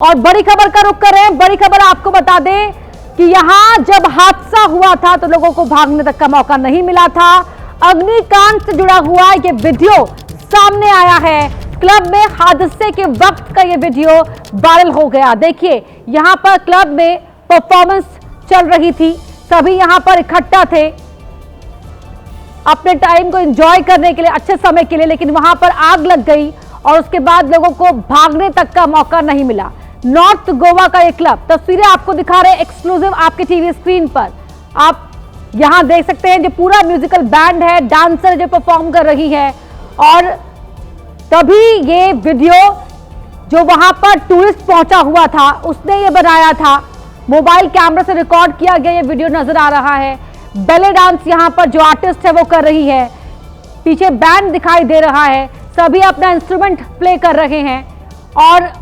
और बड़ी खबर का रुख करें। बड़ी खबर आपको बता दें कि यहां जब हादसा हुआ था तो लोगों को भागने तक का मौका नहीं मिला था। अग्निकांड से जुड़ा हुआ ये वीडियो सामने आया है। क्लब में हादसे के वक्त का ये वीडियो वायरल हो गया। देखिए, यहां पर क्लब में परफॉर्मेंस चल रही थी, सभी यहां पर इकट्ठा थे अपने टाइम को एंजॉय करने के लिए, अच्छे समय के लिए, लेकिन वहां पर आग लग गई और उसके बाद लोगों को भागने तक का मौका नहीं मिला। नॉर्थ गोवा का ये क्लब, तस्वीरें आपको दिखा रहे हैं एक्सक्लूसिव आपके टीवी स्क्रीन पर। आप यहां देख सकते हैं जो पूरा म्यूजिकल बैंड है, डांसर जो परफॉर्म कर रही है, और तभी ये वीडियो जो वहां पर टूरिस्ट पहुंचा हुआ था उसने ये बनाया था। मोबाइल कैमरा से रिकॉर्ड किया गया ये वीडियो नजर आ रहा है। बैले डांस यहां पर जो आर्टिस्ट है वो कर रही है, पीछे बैंड दिखाई दे रहा है, सभी अपना इंस्ट्रूमेंट प्ले कर रहे हैं। और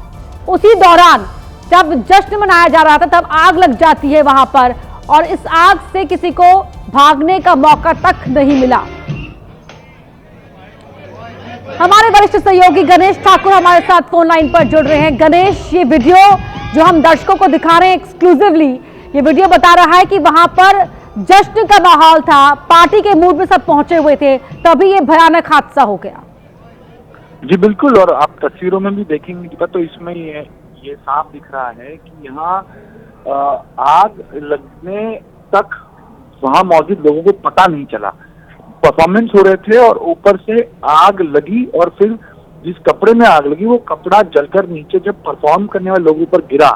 उसी दौरान जब जश्न मनाया जा रहा था तब आग लग जाती है वहां पर, और इस आग से किसी को भागने का मौका तक नहीं मिला। हमारे वरिष्ठ सहयोगी गणेश ठाकुर हमारे साथ फोन लाइन पर जुड़ रहे हैं। गणेश, ये वीडियो जो हम दर्शकों को दिखा रहे हैं एक्सक्लूसिवली, ये वीडियो बता रहा है कि वहां पर जश्न का माहौल था, पार्टी के मूड में सब पहुंचे हुए थे, तभी ये भयानक हादसा हो गया। जी बिल्कुल, और आप तस्वीरों में भी देखेंगे तो इसमें ये साफ दिख रहा है कि यहाँ आग लगने तक वहाँ मौजूद लोगों को पता नहीं चला। परफॉर्मेंस हो रहे थे और ऊपर से आग लगी, और फिर जिस कपड़े में आग लगी वो कपड़ा जलकर नीचे जब परफॉर्म करने वाले लोगों पर गिरा,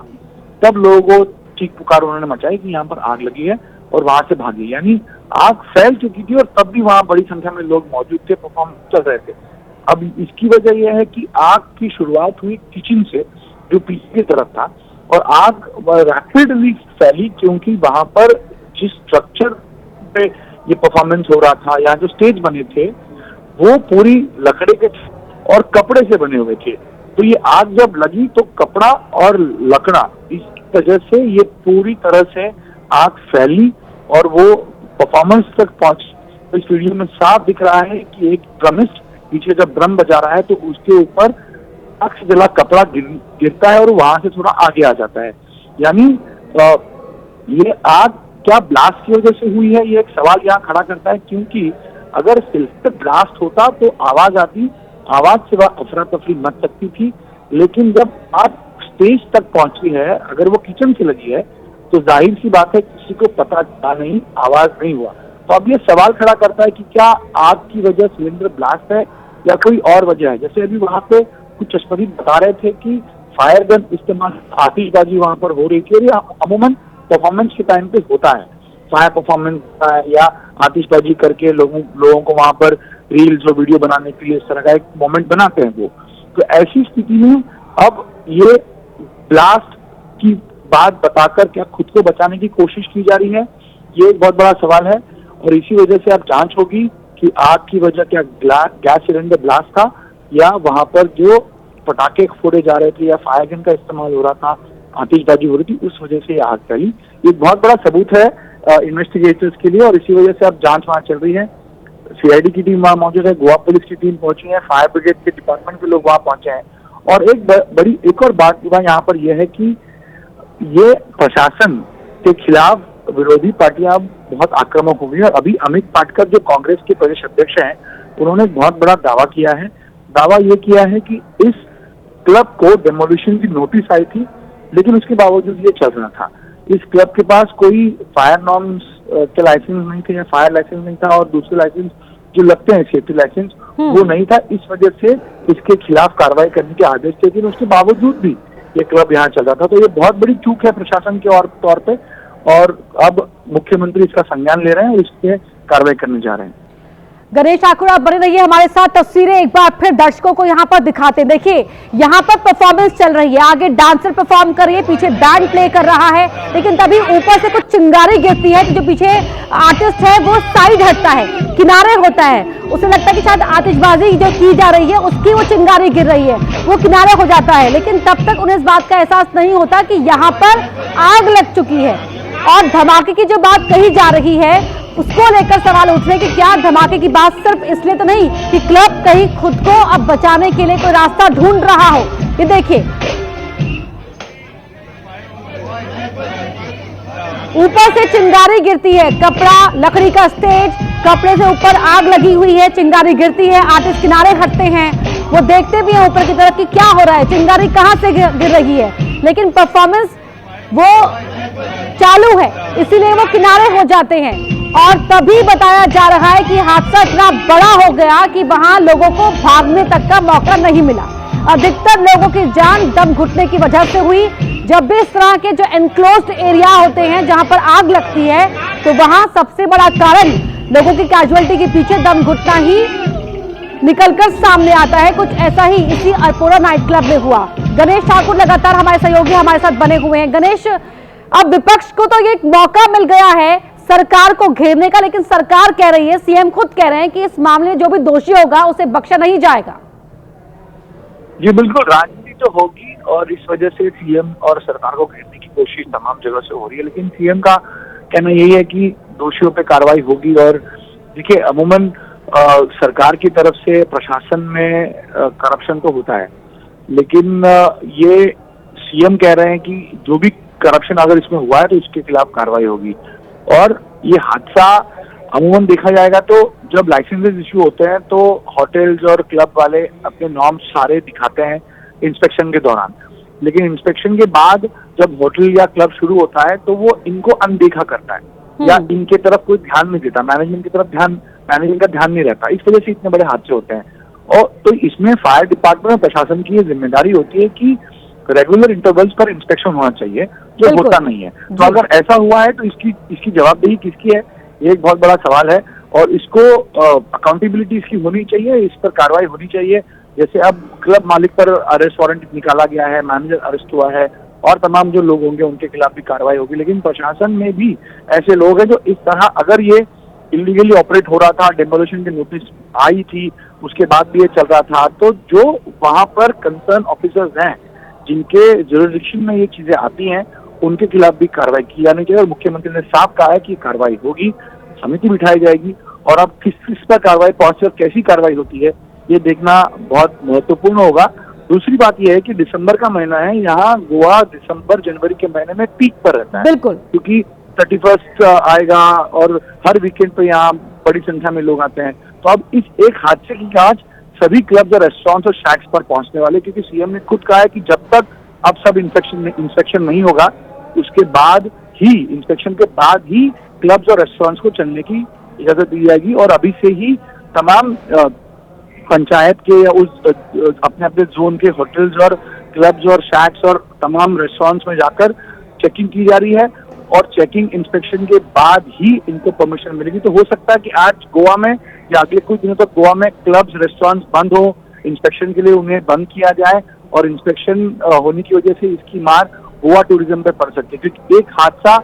तब लोगों को चीख पुकार उन्होंने मचाई कि यहाँ पर आग लगी है, और वहां से भागी। यानी आग फैल चुकी थी और तब भी वहां बड़ी संख्या में लोग मौजूद थे, परफॉर्मेंस चल रहे थे। अब इसकी वजह यह है कि आग की शुरुआत हुई किचन से जो पीछे की तरफ था, और आग रैपिडली फैली क्योंकि वहां पर जिस स्ट्रक्चर पे ये परफॉर्मेंस हो रहा था या जो स्टेज बने थे वो पूरी लकड़े के और कपड़े से बने हुए थे। तो ये आग जब लगी तो कपड़ा और लकड़ा, इस वजह से ये पूरी तरह से आग फैली और वो परफॉर्मेंस तक पहुंची। तो इस वीडियो में साफ दिख रहा है कि एक ड्रमिस्ट पीछे जब ड्रम बजा रहा है तो उसके ऊपर आग से जला कपड़ा गिरता है और वहां से थोड़ा आगे आ जाता है। यानी ये आग क्या ब्लास्ट की वजह से हुई है, ये एक सवाल यहाँ खड़ा करता है, क्योंकि अगर सिर्फ ब्लास्ट होता तो आवाज आती, आवाज से वह अफरा तफरी मच सकती थी। लेकिन जब आग स्टेज तक पहुंची है, अगर वो किचन से लगी है तो जाहिर सी बात है किसी को पता चला नहीं, आवाज नहीं हुआ। तो अब ये सवाल खड़ा करता है कि क्या आग की वजह सिलेंडर ब्लास्ट है या कोई और वजह है। जैसे अभी वहां पे कुछ चश्मदीद बता रहे थे कि फायर गन इस्तेमाल, आतिशबाजी वहां पर हो रही थी, और ये अमूमन परफॉर्मेंस के टाइम पे होता है, फायर परफॉर्मेंस या आतिशबाजी करके लोगों को वहां पर रील्स और वीडियो बनाने के लिए इस तरह का एक मोमेंट बनाते हैं वो। तो ऐसी स्थिति में अब ये ब्लास्ट की बात बताकर क्या खुद को बचाने की कोशिश की जा रही है, ये एक बहुत बड़ा सवाल है। और इसी वजह से अब जांच होगी कि आग की वजह क्या गैस सिलेंडर ब्लास्ट था या वहां पर जो पटाखे फोड़े जा रहे थे या फायर गन का इस्तेमाल हो रहा था, आतिशबाजी हो रही थी, उस वजह से आग फैली। ये बहुत बड़ा सबूत है इन्वेस्टिगेटर्स के लिए, और इसी वजह से अब जांच वहां चल रही है। सीआईडी की टीम वहां मौजूद है, गोवा पुलिस की टीम पहुंची है, फायर ब्रिगेड के डिपार्टमेंट के लोग वहां पहुंचे हैं। और एक और बात यहाँ पर यह है कि ये प्रशासन के खिलाफ विरोधी पार्टियां बहुत आक्रामक हो गई है। अभी अमित पाटकर जो कांग्रेस के प्रदेश अध्यक्ष हैं, उन्होंने बहुत बड़ा दावा किया है। दावा ये किया है कि इस क्लब को डेमोलिशन की नोटिस आई थी, लेकिन उसके बावजूद ये चल रहा था। इस क्लब के पास कोई फायर नॉर्म्स के लाइसेंस नहीं थे या फायर लाइसेंस नहीं था, और दूसरे लाइसेंस जो लगते हैं सेफ्टी लाइसेंस वो नहीं था। इस वजह से इसके खिलाफ कार्रवाई करने के आदेश थे, लेकिन उसके बावजूद भी ये क्लब यहाँ चल रहा था। तो ये बहुत बड़ी चूक है प्रशासन के तौर पे, और अब मुख्यमंत्री इसका संज्ञान ले रहे हैं और इस पे कार्रवाई करने जा रहे हैं। गणेश ठाकुर, आप बने रहिए हमारे साथ, तस्वीरें एक बार फिर दर्शकों को यहाँ पर दिखाते हैं। देखिए, यहाँ पर परफॉर्मेंस चल रही है, आगे डांसर परफॉर्म कर रही है, पीछे बैंड प्ले कर रहा है, लेकिन तभी ऊपर से कुछ चिंगारी गिरती है तो जो पीछे आर्टिस्ट है वो साइड हटता है, किनारे होता है। उसे लगता है कि शायद आतिशबाजी जो की जा रही है उसकी वो चिंगारी गिर रही है, वो किनारे हो जाता है, लेकिन तब तक उन्हें इस बात का एहसास नहीं होता कि यहाँ पर आग लग चुकी है। और धमाके की जो बात कही जा रही है उसको लेकर सवाल उठ रहे हैं कि क्या धमाके की बात सिर्फ इसलिए तो नहीं कि क्लब कहीं खुद को अब बचाने के लिए कोई रास्ता ढूंढ रहा हो। ये देखिए, ऊपर से चिंगारी गिरती है, कपड़ा, लकड़ी का स्टेज, कपड़े से ऊपर आग लगी हुई है, चिंगारी गिरती है, आर्टिस्ट किनारे हटते हैं, वो देखते भी हैं ऊपर की तरफ कि क्या हो रहा है, चिंगारी कहां से गिर रही है, लेकिन परफॉर्मेंस वो चालू है, इसीलिए वो किनारे हो जाते हैं। और तभी बताया जा रहा है कि हादसा इतना बड़ा हो गया कि वहां लोगों को भागने तक का मौका नहीं मिला। अधिकतर लोगों की जान दम घुटने की वजह से हुई। जब भी इस तरह के जो एनक्लोज्ड एरिया होते हैं जहां पर आग लगती है, तो वहां सबसे बड़ा कारण लोगों की कैजुअलिटी के पीछे दम घुटना ही निकलकर सामने आता है। कुछ ऐसा ही इसी अपोलो नाइट क्लब में हुआ। गणेश ठाकुर लगातार हमारे सहयोगी हमारे साथ बने हुए हैं। गणेश, अब विपक्ष को तो ये एक मौका मिल गया है सरकार को घेरने का, लेकिन सरकार कह रही है, सीएम खुद कह रहे हैं कि इस मामले में जो भी दोषी होगा उसे बख्शा नहीं जाएगा। जी बिल्कुल, राजनीति तो होगी और इस वजह से सीएम और सरकार को घेरने की कोशिश तमाम जगह से हो रही है, लेकिन सीएम का कहना यही है कि दोषियों पे कार्रवाई होगी। और देखिए, अमूमन सरकार की तरफ से प्रशासन में करप्शन तो होता है, लेकिन ये सीएम कह रहे हैं कि जो भी करप्शन अगर इसमें हुआ है तो इसके खिलाफ कार्रवाई होगी। और ये हादसा अमूमन देखा जाएगा तो जब लाइसेंसेस इश्यू होते हैं तो होटल्स और क्लब वाले अपने नॉर्म्स सारे दिखाते हैं इंस्पेक्शन के दौरान, लेकिन इंस्पेक्शन के बाद जब होटल या क्लब शुरू होता है तो वो इनको अनदेखा करता है या इनके तरफ कोई ध्यान नहीं देता, मैनेजमेंट की तरफ मैनेजमेंट का ध्यान नहीं रहता। इस वजह से इतने बड़े हादसे होते हैं। और तो इसमें फायर डिपार्टमेंट और प्रशासन की ये जिम्मेदारी होती है कि रेगुलर इंटरवल्स पर इंस्पेक्शन होना चाहिए, जो होता नहीं है। तो अगर ऐसा हुआ है तो इसकी जवाबदेही किसकी है, ये एक बहुत बड़ा सवाल है। और इसको अकाउंटेबिलिटी इसकी होनी चाहिए, इस पर कार्रवाई होनी चाहिए। जैसे अब क्लब मालिक पर अरेस्ट वारंट निकाला गया है, मैनेजर अरेस्ट हुआ है और तमाम जो लोग होंगे उनके खिलाफ भी कार्रवाई होगी। लेकिन प्रशासन में भी ऐसे लोग हैं जो इस तरह, अगर ये इलीगली ऑपरेट हो रहा था, डेमोलिशन की नोटिस आई थी, उसके बाद भी ये चल रहा था, तो जो वहां पर कंसर्न ऑफिसर्स हैं जिनके जुरिडिक्शन में ये चीजें आती हैं, उनके खिलाफ भी कार्रवाई की जानी चाहिए। और मुख्यमंत्री ने साफ कहा है कि कार्रवाई होगी, समिति बिठाई जाएगी और अब किस पर कार्रवाई पहुंचे और कैसी कार्रवाई होती है ये देखना बहुत महत्वपूर्ण होगा। दूसरी बात यह है कि दिसंबर का महीना है, यहाँ गोवा दिसंबर जनवरी के महीने में पीक पर रहता है, बिल्कुल, क्योंकि 31 आएगा और हर वीकेंड पे यहाँ बड़ी संख्या में लोग आते हैं। तो अब इस एक हादसे की जांच सभी क्लब्स और रेस्टोरेंट्स और शैक्स पर पहुंचने वाले, क्योंकि सीएम ने खुद कहा है कि जब तक अब सब इंस्पेक्शन नहीं होगा उसके बाद ही, इंस्पेक्शन के बाद ही क्लब्स और रेस्टोरेंट्स को चलने की इजाजत दी जाएगी। और अभी से ही तमाम पंचायत के या उस अपने अपने जोन के होटल्स और क्लब्स और शैक्स और तमाम रेस्टोरेंट्स में जाकर चेकिंग की जा रही है और चेकिंग इंस्पेक्शन के बाद ही इनको परमिशन मिलेगी। तो हो सकता है कि आज गोवा में या अगले कुछ दिनों तक गोवा में क्लब्स रेस्टोरेंट्स बंद हो, इंस्पेक्शन के लिए उन्हें बंद किया जाए और इंस्पेक्शन होने की वजह से इसकी मार गोवा टूरिज्म पे पड़ सकती है, क्योंकि एक हादसा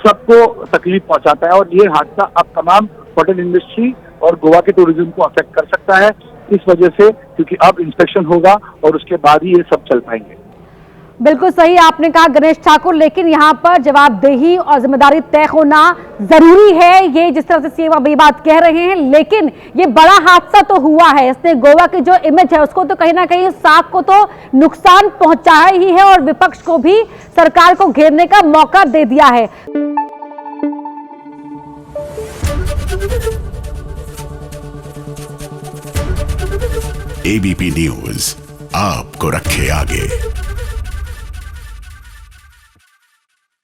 सबको तकलीफ पहुंचाता है और ये हादसा अब तमाम होटल इंडस्ट्री और गोवा के टूरिज्म को अफेक्ट कर सकता है इस वजह से, क्योंकि अब इंस्पेक्शन होगा और उसके बाद ही ये सब चल पाएंगे। बिल्कुल सही आपने कहा गणेश ठाकुर, लेकिन यहाँ पर जवाबदेही और जिम्मेदारी तय होना जरूरी है, ये जिस तरह से सीएम अब ये बात कह रहे हैं। लेकिन ये बड़ा हादसा तो हुआ है, इसने गोवा की जो इमेज है उसको तो कहीं ना कहीं, साख को तो नुकसान पहुंचाया ही है और विपक्ष को भी सरकार को घेरने का मौका दे दिया है। एबीपी न्यूज आपको रखे आगे।